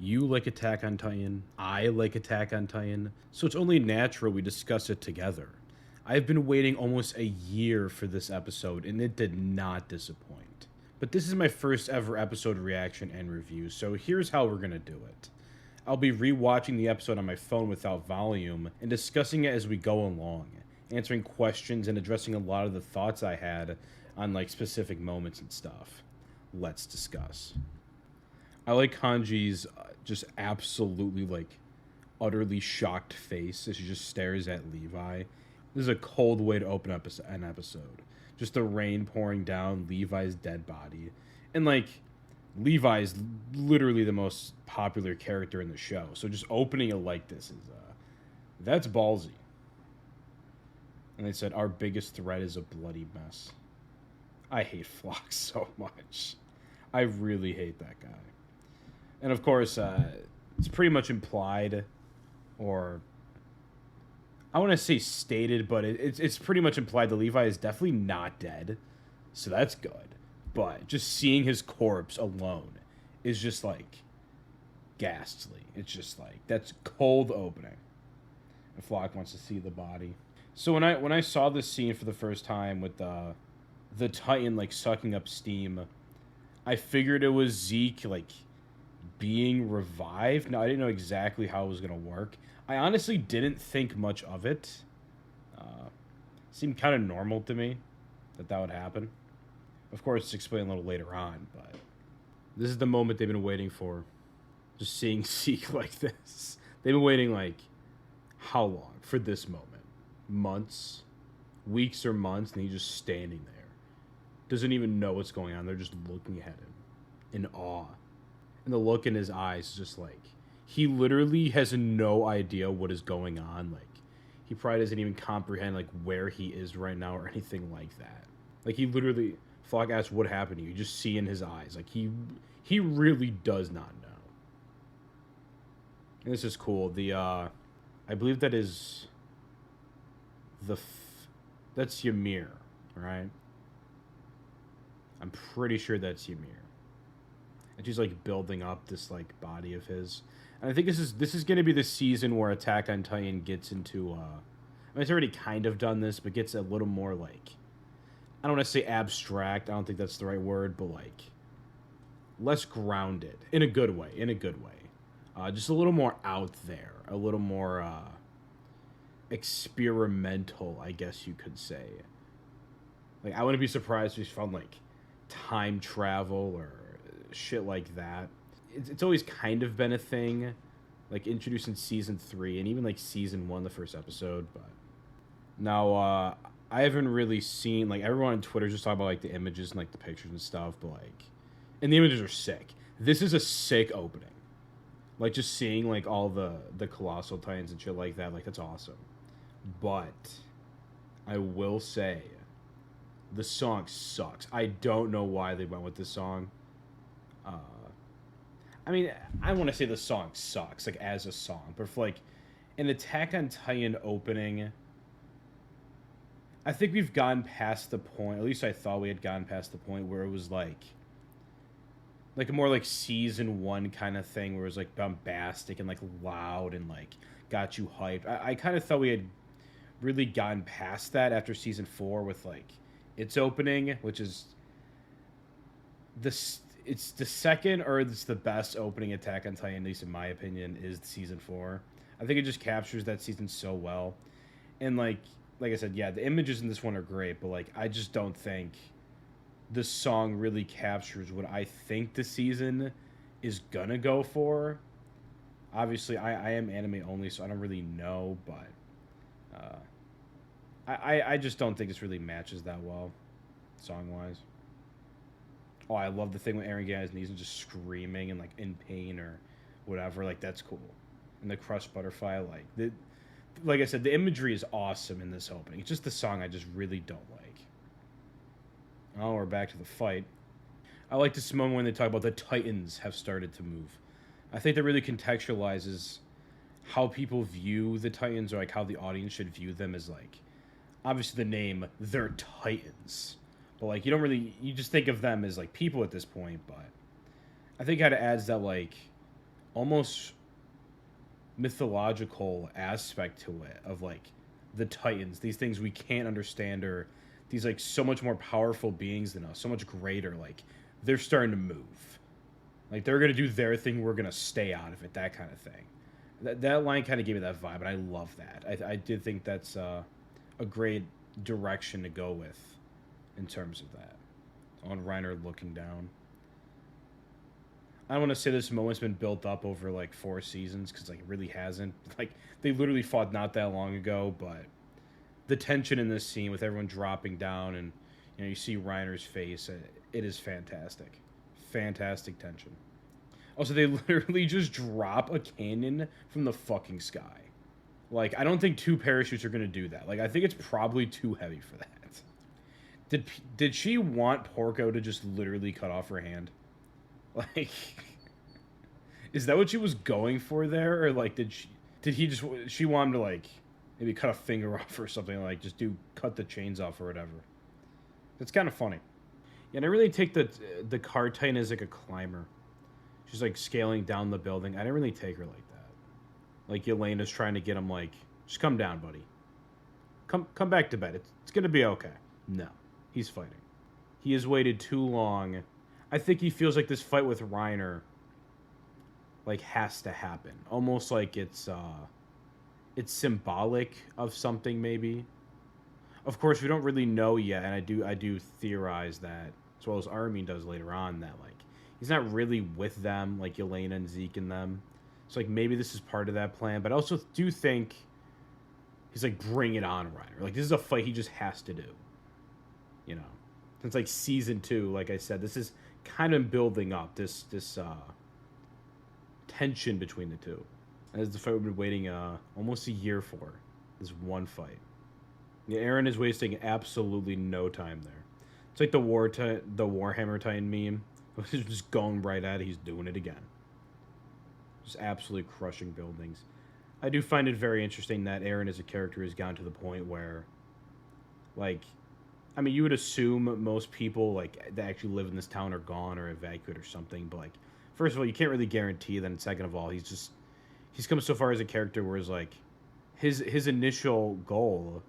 You like Attack on Titan. I like Attack on Titan. So it's only natural we discuss it together. I've been waiting almost a year for this episode, and it did not disappoint. But this is my first ever episode reaction and review, so here's how we're gonna do it. I'll be rewatching the episode on my phone without volume and discussing it as we go along, answering questions and addressing a lot of the thoughts I had on like specific moments and stuff. Let's discuss. I like Hanji's just absolutely like utterly shocked face as she just stares at Levi. This is a cold way to open up an episode. Just the rain pouring down Levi's dead body. And like Levi is literally the most popular character in the show. So just opening it like this is that's ballsy. And they said our biggest threat is a bloody mess. I hate Flock so much. I really hate that guy. And of course, it's pretty much implied, or I want to say stated, but it's pretty much implied that Levi is definitely not dead. So that's good. But just seeing his corpse alone is just like ghastly. It's just like that's cold opening. And Flock wants to see the body. So when I saw this scene for the first time with the Titan like sucking up steam, I figured it was Zeke like being revived. Now I didn't know exactly how it was gonna work. I honestly didn't think much of it. Seemed kind of normal to me that would happen. Of course, it's explained a little later on, but this is the moment they've been waiting for. Just seeing Zeke like this. They've been waiting like how long for this moment? Months, weeks or months, and he's just standing there. Doesn't even know what's going on. They're just looking at him in awe. And the look in his eyes is just like, he literally has no idea what is going on. Like, he probably doesn't even comprehend, like, where he is right now or anything like that. Like, he literally, Flock asks what happened to you. You just see in his eyes. Like, he really does not know. And this is cool. The, I believe that is that's Ymir, right? I'm pretty sure that's Ymir. And she's like building up this like body of his. And I think this is gonna be the season where Attack on Titan gets into I mean it's already kind of done this, but gets a little more like, I don't want to say abstract, I don't think that's the right word, but like less grounded in a good way, just a little more out there, a little more experimental, I guess you could say. Like, I wouldn't be surprised if we found like time travel or shit like that. It's always kind of been a thing, like introduced in season 3 and even like season 1, the first episode. But now I haven't really seen, like, everyone on Twitter just talking about like the images and like the pictures and stuff, but like, and the images are sick. This is a sick opening. Like, just seeing like all the colossal titans and shit like that, like, that's awesome. But I will say the song sucks. I don't know why they went with this song. I mean, I want to say the song sucks, like, as a song. But for, like, an Attack on Titan opening, I think we've gone past the point, at least I thought we had gone past the point where it was, like a more, like, season 1 kind of thing, where it was, like, bombastic and, like, loud and, like, got you hyped. I kind of thought we had really gotten past that after season 4 with, like, its opening, which is it's the second, or it's the best opening Attack on Titan, at least in my opinion, is season 4. I think it just captures that season so well. And like I said, yeah, the images in this one are great, but like, I just don't think the song really captures what I think the season is gonna go for. Obviously, I am anime only, so I don't really know, but I just don't think this really matches that well, song-wise. Oh, I love the thing with Eren getting on his knees and just screaming and, like, in pain or whatever. Like, that's cool. And the crushed butterfly, like I said, the imagery is awesome in this opening. It's just the song I just really don't like. Oh, we're back to the fight. I like this moment when they talk about the Titans have started to move. I think that really contextualizes how people view the Titans, or, like, how the audience should view them as, like, obviously the name, they're Titans. But, like, you just think of them as, like, people at this point, but I think it kind of adds that, like, almost mythological aspect to it of like the Titans, these things we can't understand, or these like so much more powerful beings than us, so much greater. Like they're starting to move. Like they're gonna do their thing. We're gonna stay out of it. That kind of thing. That line kind of gave me that vibe, and I love that. I did think that's a great direction to go with in terms of that. On Reiner looking down. I don't want to say this moment's been built up over like 4 seasons because like it really hasn't. Like they literally fought not that long ago, but the tension in this scene with everyone dropping down and you see Reiner's face, it is fantastic, fantastic tension. Also, they literally just drop a cannon from the fucking sky. Like I don't think 2 parachutes are gonna do that. Like I think it's probably too heavy for that. Did she want Porco to just literally cut off her hand? Like, is that what she was going for there, or like did she want him to like maybe cut a finger off or something, like just cut the chains off or whatever? That's kind of funny. Yeah, and I really take the card titan as like a climber. She's like scaling down the building. I didn't really take her like that. Like Yelena's trying to get him like, just come down, buddy. Come back to bed. It's gonna be okay. No, he's fighting. He has waited too long. I think he feels like this fight with Reiner like has to happen. Almost like it's symbolic of something maybe. Of course, we don't really know yet, and I do theorize that, as well as Armin does later on, that like he's not really with them, like Yelena and Zeke and them. So like maybe this is part of that plan, but I also do think he's like, bring it on, Reiner. Like this is a fight he just has to do. You know, since like season 2, like I said, this is kind of building up this tension between the two. As the fight we've been waiting almost a year for, this one fight. Yeah, Eren is wasting absolutely no time there. It's like the Warhammer Titan meme. He's just going right at it. He's doing it again. Just absolutely crushing buildings. I do find it very interesting that Eren as a character has gotten to the point where, like, I mean, you would assume most people like that actually live in this town are gone or evacuated or something. But like, first of all, you can't really guarantee that. And second of all, he's come so far as a character where it's like his initial goal.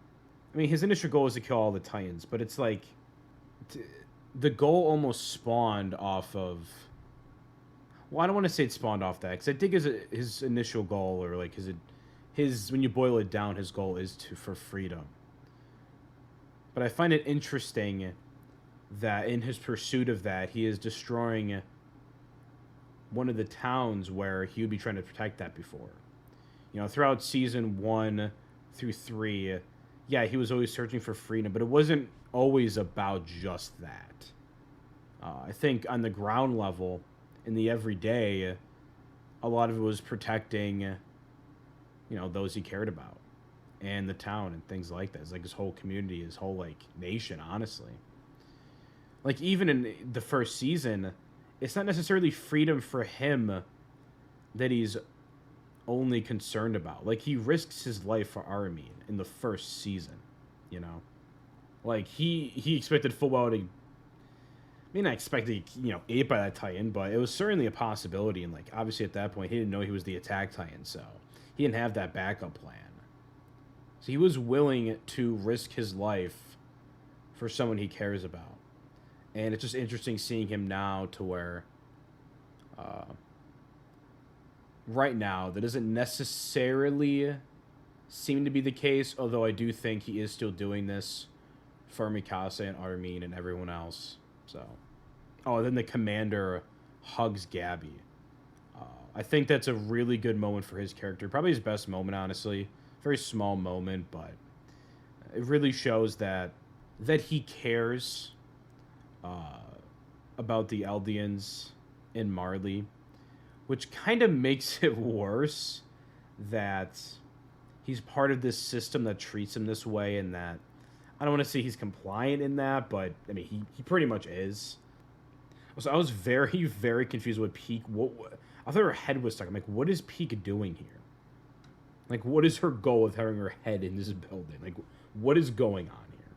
I mean, his initial goal is to kill all the Titans, but it's like the goal almost spawned off of. Well, I don't want to say it spawned off that because I think his initial goal, or like his when you boil it down, his goal is for freedom. But I find it interesting that in his pursuit of that, he is destroying one of the towns where he would be trying to protect that before. You know, throughout season 1 through 3, yeah, he was always searching for freedom, but it wasn't always about just that. I think on the ground level, in the everyday, a lot of it was protecting, those he cared about. And the town and things like that. It's like his whole community, his whole like nation, honestly. Like even in the first season, it's not necessarily freedom for him that he's only concerned about. Like he risks his life for Armin in the first season, Like he expected full well to, I mean, I expected ate by that Titan, but it was certainly a possibility. And like obviously at that point he didn't know he was the attack Titan, so he didn't have that backup plan. So he was willing to risk his life for someone he cares about. And it's just interesting seeing him now to where right now that doesn't necessarily seem to be the case, although I do think he is still doing this for Mikasa and Armin and everyone else. So, then the commander hugs Gabby. I think that's a really good moment for his character. Probably his best moment, honestly. Very small moment, but it really shows that he cares about the Eldians in Marley, which kind of makes it worse that he's part of this system that treats him this way, and that I don't want to say he's compliant in that, but I mean he pretty much is. So I was very, very confused with Peak. I thought her head was stuck. I'm like, what is Peak doing here? Like, what is her goal with having her head in this building? Like, what is going on here?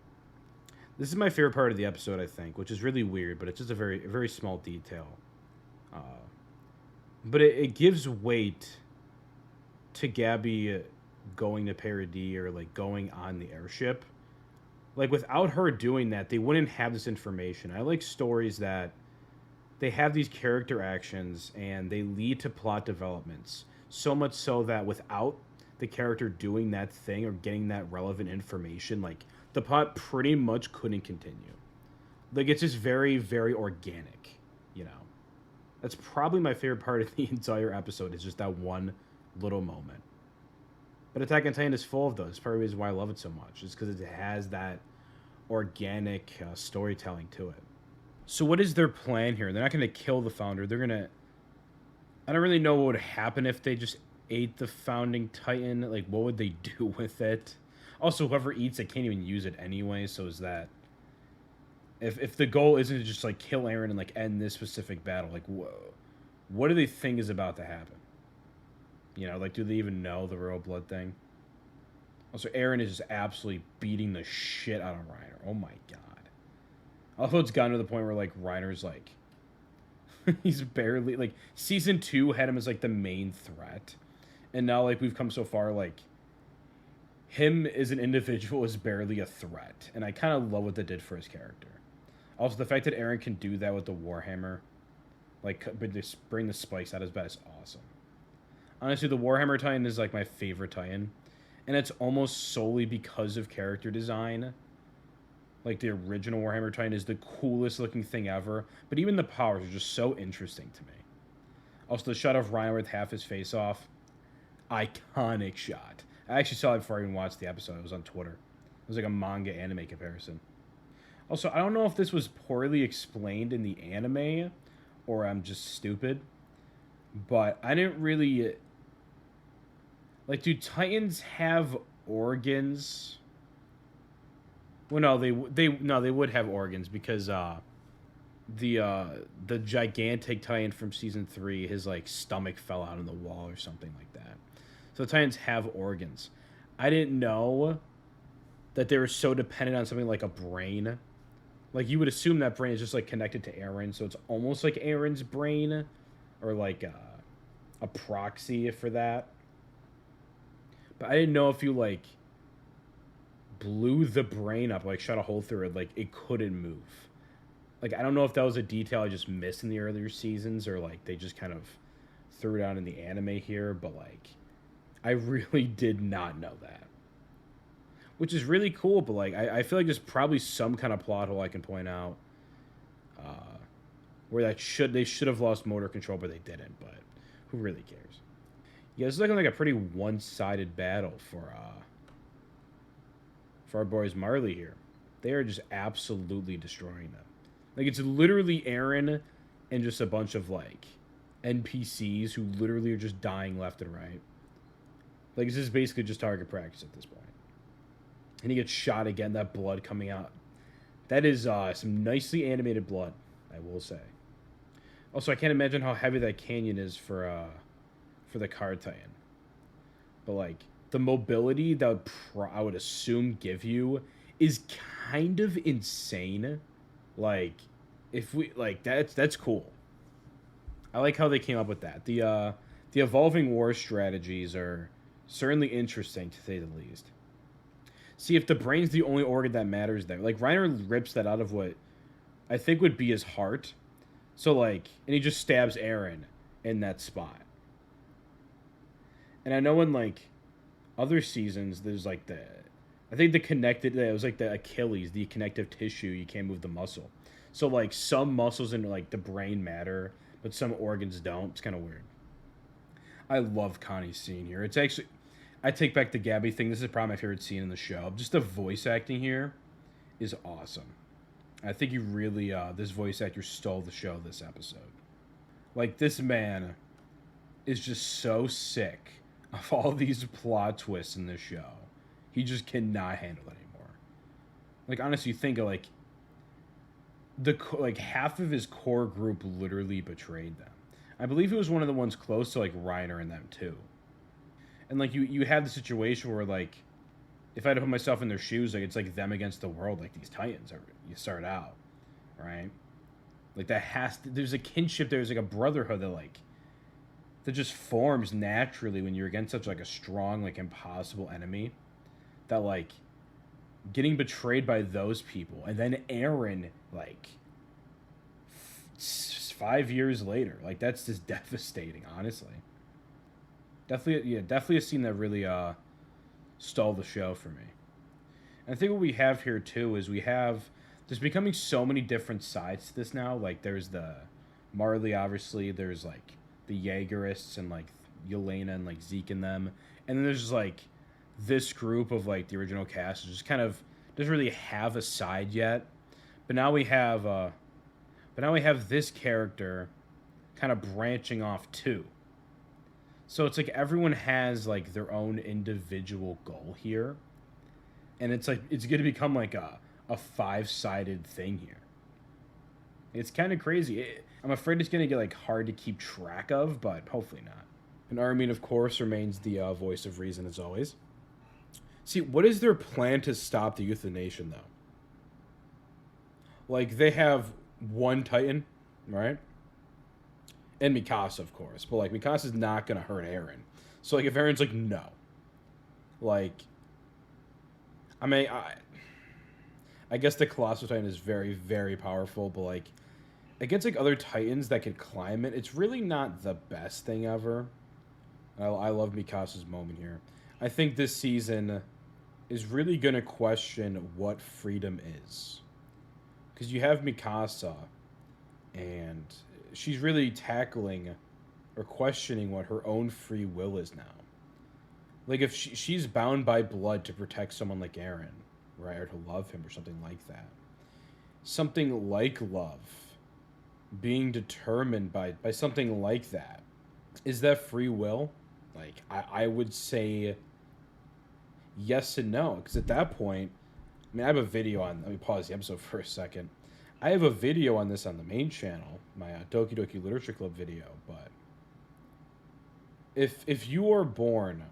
This is my favorite part of the episode, I think, which is really weird, but it's just a very, very small detail. but it gives weight to Gabby going to Paradis or like going on the airship. Like without her doing that, they wouldn't have this information. I like stories that they have these character actions and they lead to plot developments. So much so that without the character doing that thing or getting that relevant information, like the plot pretty much couldn't continue. Like it's just very, very organic, you know. That's probably my favorite part of the entire episode is just that one little moment. But Attack on Titan is full of those. It's part of the reason why I love it so much. Is because it has that organic storytelling to it. So what is their plan here? They're not going to kill the founder. They're going to... I don't really know what would happen if they just ate the founding Titan. Like, what would they do with it? Also, whoever eats it can't even use it anyway, so is that... If the goal isn't to just, like, kill Eren and, like, end this specific battle, like, whoa, what do they think is about to happen? You know, like, do they even know the royal blood thing? Also, Eren is just absolutely beating the shit out of Reiner. Oh my god. Although it's gotten to the point where, like, Reiner's, like... he's barely... Like, Season 2 had him as, like, the main threat. And now, like, we've come so far, like... Him as an individual is barely a threat. And I kind of love what that did for his character. Also, the fact that Eren can do that with the Warhammer... Like, but just bring the spikes out of his bat is awesome. Honestly, the Warhammer Titan is, like, my favorite Titan. And it's almost solely because of character design. Like, the original Warhammer Titan is the coolest looking thing ever. But even the powers are just so interesting to me. Also, the shot of Reiner with half his face off. Iconic shot. I actually saw it before I even watched the episode. It was on Twitter. It was like a manga anime comparison. Also, I don't know if this was poorly explained in the anime or I'm just stupid. But I didn't really... Like, do Titans have organs? Well, no, they would have organs because the gigantic Titan from season 3, his like stomach fell out on the wall or something like that. So the Titans have organs. I didn't know that they were so dependent on something like a brain. Like you would assume that brain is just like connected to Eren, so it's almost like Eren's brain, or like a proxy for that. But I didn't know if you like blew the brain up, like shot a hole through it, like it couldn't move. Like I don't know if that was a detail I just missed in the earlier seasons, or like they just kind of threw it out in the anime here, but like I really did not know that. Which is really cool, but like I feel like there's probably some kind of plot hole I can point out where they should have lost motor control, but they didn't. But who really cares? Yeah, it's looking like a pretty one-sided battle for our boys Marley here. They are just absolutely destroying them. Like it's literally Eren and just a bunch of like NPCs who literally are just dying left and right. Like this is basically just target practice at this point. And he gets shot again, that blood coming out. That is some nicely animated blood, I will say. Also, I can't imagine how heavy that canyon is for the car Titan. But, like, the mobility that I would assume give you is kind of insane. Like, if we, like, that's cool. I like how they came up with that. The evolving war strategies are certainly interesting, to say the least. See, if the brain's the only organ that matters there. Like, Reiner rips that out of what I think would be his heart. So, like, and he just stabs Eren in that spot. And I know in, like, other seasons, there's, like, I think it was, like, the Achilles, the connective tissue, you can't move the muscle. So, like, some muscles in, like, the brain matter, but some organs don't. It's kind of weird. I love Connie's scene here. It's actually... I take back the Gabby thing. This is probably my favorite scene in the show. Just the voice acting here is awesome. I think he really, this voice actor stole the show this episode. Like, this man is just so sick of all these plot twists in this show. He just cannot handle it anymore. Like, honestly, think of, like, half of his core group literally betrayed them. I believe he was one of the ones close to, like, Reiner and them, too. And, like, you have the situation where, like, if I had to put myself in their shoes, like, it's, like, them against the world, like, these Titans are, you start out, right? Like, there's a kinship, there's, like, a brotherhood that, like, that just forms naturally when you're against such like a strong, like impossible enemy. That like getting betrayed by those people, and then Aaron like 5 years later, like that's just devastating. Honestly, definitely, yeah, definitely a scene that really stole the show for me. And I think what we have here too is we have there's becoming so many different sides to this now. Like there's the Marley, obviously. There's like the Jaegerists and like Yelena and like Zeke and them, and then there's just like this group of like the original cast is just kind of doesn't really have a side yet. But now we have this character kind of branching off too. So it's like everyone has like their own individual goal here, and it's like it's going to become like a five-sided thing here. It's kind of crazy. I'm afraid it's going to get like hard to keep track of, but hopefully not. And Armin, of course, remains the voice of reason as always. See, what is their plan to stop the euthanation, though? Like, they have one Titan, right? And Mikasa, of course. But, like, Mikasa's not going to hurt Eren. So, like, if Eren's like, no. Like, I mean, I guess the Colossal Titan is very, very powerful, but, like, against, like, other Titans that can climb it, it's really not the best thing ever. I love Mikasa's moment here. I think this season is really going to question what freedom is. Because you have Mikasa, and she's really tackling or questioning what her own free will is now. Like, if she's bound by blood to protect someone like Eren, right, or to love him or something like that. Something like love, being determined by something like that. Is that free will? Like, I would say yes and no, because at that point, I mean, I have a video on, let me pause the episode for a second. I have a video on this on the main channel, my Doki Doki Literature Club video, but if you are born,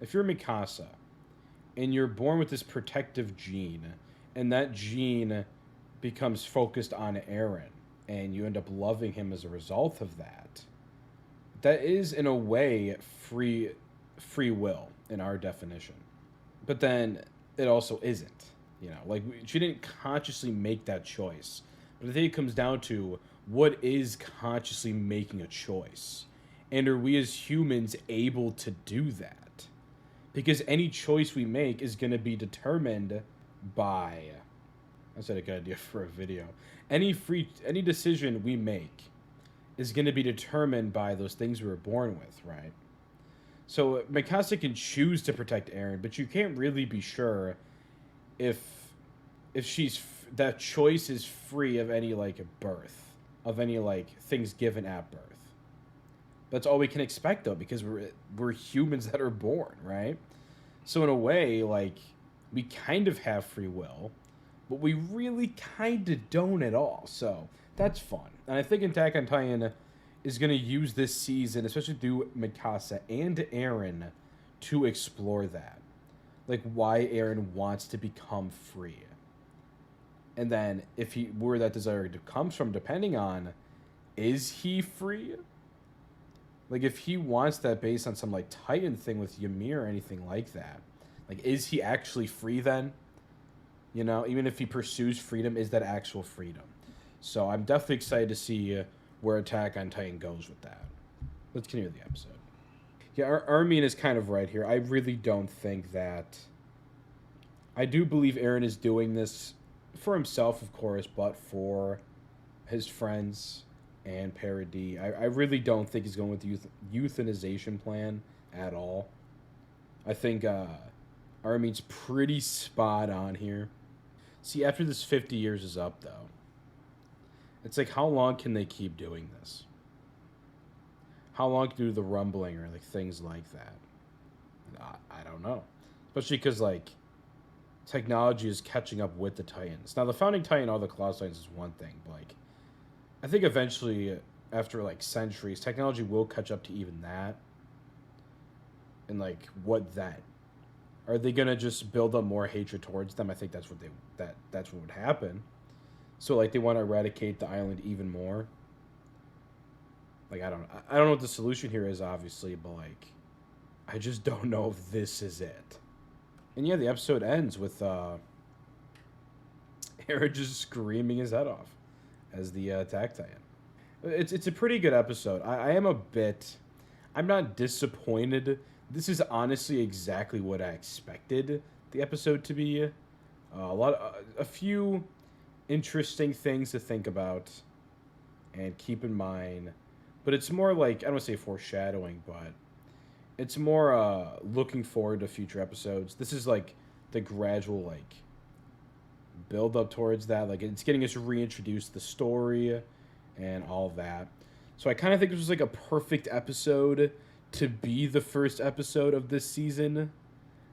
if you're Mikasa, and you're born with this protective gene, and that gene becomes focused on Eren, and you end up loving him as a result of that, that is, in a way, free will in our definition. But then it also isn't, you know, like she didn't consciously make that choice. But I think it comes down to what is consciously making a choice, and are we as humans able to do that? Because any choice we make is going to be determined by, that's a good idea for a video. Any decision we make is going to be determined by those things we were born with, right? So Mikasa can choose to protect Eren, but you can't really be sure if that choice is free of any like birth, of any like things given at birth. That's all we can expect though, because we're humans that are born, right? So in a way, like, we kind of have free will, but we really kind of don't at all. So that's fun, and I think Attack on Titan is going to use this season, especially through Mikasa and Eren, to explore that. Like, why Eren wants to become free. And then, where that desire comes from, depending on, is he free? Like, if he wants that based on some, like, Titan thing with Ymir or anything like that, like, is he actually free then? You know, even if he pursues freedom, is that actual freedom? So I'm definitely excited to see where Attack on Titan goes with that. Let's continue the episode. Yeah, Armin is kind of right here. I really don't think that... I do believe Eren is doing this for himself, of course, but for his friends and Parody. I really don't think he's going with the euthanization plan at all. I think Armin's pretty spot on here. See, after this 50 years is up, though, it's like, how long can they keep doing this? How long can they do the rumbling or like things like that? I don't know. Especially because like technology is catching up with the Titans. Now the founding Titan, all the Colossal Titans is one thing, but like I think eventually, after like centuries, technology will catch up to even that. And like, what then? Are they gonna just build up more hatred towards them? I think that's what would happen. So like they want to eradicate the island even more. Like, I don't know what the solution here is, obviously, but like, I just don't know if this is it. And yeah, the episode ends with Aaron just screaming his head off as the attack titan. It's a pretty good episode. I am a bit. I'm not disappointed. This is honestly exactly what I expected the episode to be. A few interesting things to think about and keep in mind, but it's more like, I don't want to say foreshadowing, but it's more looking forward to future episodes. This is like the gradual like build up towards that. Like it's getting us reintroduced to the story and all of that. So I kind of think this was like a perfect episode to be the first episode of this season,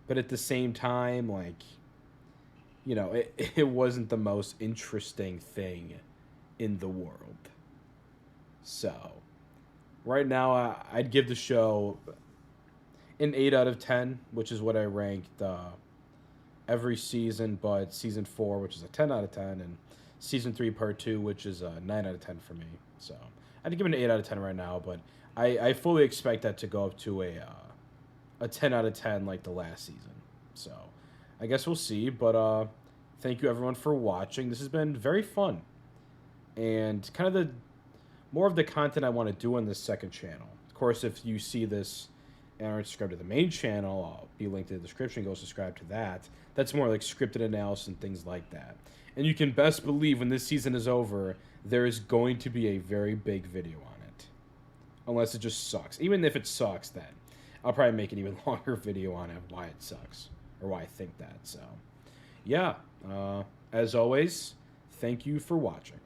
but at the same time, like, you know, it wasn't the most interesting thing in the world. So right now, I'd give the show an 8 out of 10, which is what I ranked every season, but season 4, which is a 10 out of 10, and season 3, part 2, which is a 9 out of 10 for me. So I'd give it an 8 out of 10 right now, but I fully expect that to go up to a 10 out of 10 like the last season. So I guess we'll see, but thank you everyone for watching. This has been very fun, and kind of the more of the content I want to do on this second channel. Of course, if you see this and aren't subscribed to the main channel, I'll be linked in the description. Go subscribe to that. That's more like scripted analysis and things like that. And you can best believe when this season is over, there is going to be a very big video on it. Unless it just sucks. Even if it sucks, then I'll probably make an even longer video on it, why it sucks. Or why I think that. So, yeah. As always, thank you for watching.